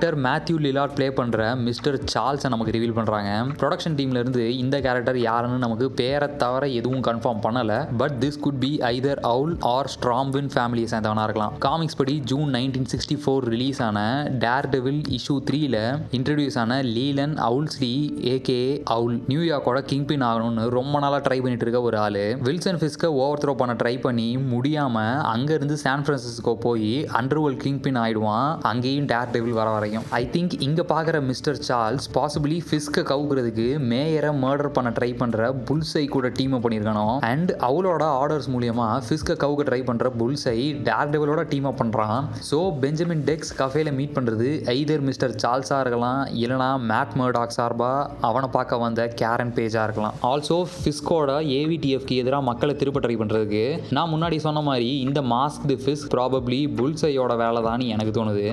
Actor Matthew லிலார்ட் play பண்ற mister சார்ல்ஸை நமக்கு reveal பண்றாங்க. ப்ரொடக்ஷன் டீம்ல இருந்து இந்த கேரக்டர் யாருன்னு நமக்கு பேரை தவிர எதுவும் கன்ஃபார்ம் பண்ணல. But this could be either Owl or ஸ்ட்ராம்வின் ஃபேமிலியை சேர்ந்தவனா இருக்கலாம். காமிக்ஸ் படி ஜூன் 1964 ரிலீஸ் ஆன டேர் டெவில் இஷ்யூ 3ல இன்ட்ரடியூஸ் ஆன லீலன் அவுல்ஸ்லி ஏகே அவுல் நியூயார்க்கோட கிங்பின் ஆகணும்னு ரொம்ப நாளா ட்ரை பண்ணிட்டு இருக்க ஒரு ஆளு. வில்சன் ஃபிஸ்கை ஓவர் த்ரோ பண்ண ட்ரை பண்ணி முடியாம அங்க இருந்து சான் பிரான்சிஸ்கோ போய் அண்டர்வேர்ல்ட் கிங்பின் ஆயிடுவான். அங்கேயும் டேர் டெவில் வர வரையும். ஐ திங்க் இங்க பாக்குற மிஸ்டர் சார்ல்ஸ் பாசிபிளி ஃபிஸ்கை கவுக்குறதுக்கு மேயரை மர்டர் பண்ண ட்ரை பண்ற புல்ஸை கூட டீம் அப் பண்ணிருக்கணும். அண்ட் அவளோட ஆர்டர்ஸ் மூலியமா ஃபிஸ்கை கவுக்க ட்ரை பண்ற புல்ஸை டேர் டெவிலோட டீம் அப் பண்றான். ஸோ பெஞ்சமின் டெக்ஸ் கஃபேல மீட் பண்றது ஐதர் மிஸ்டர் சார்ல்ஸா இருக்கலாம், இல்லனா மேட் மர்டாக் சார்பா அவனை பார்க்க வந்த கேரன் பேஜா இருக்கலாம். ஆல்சோ ஃபிஸ்கோட ஏவிடிஎஃப்க்கு எதிராக மக்களை திருப்ப ட்ரை பண்றதுக்கு நான் முன்னாடி சொன்ன மாதிரி இந்த மாஸ்க்டு ஃபிஸ்க் ப்ராபப்ளி புல்ஸையோட வேலை தான் எனக்கு தோணுது.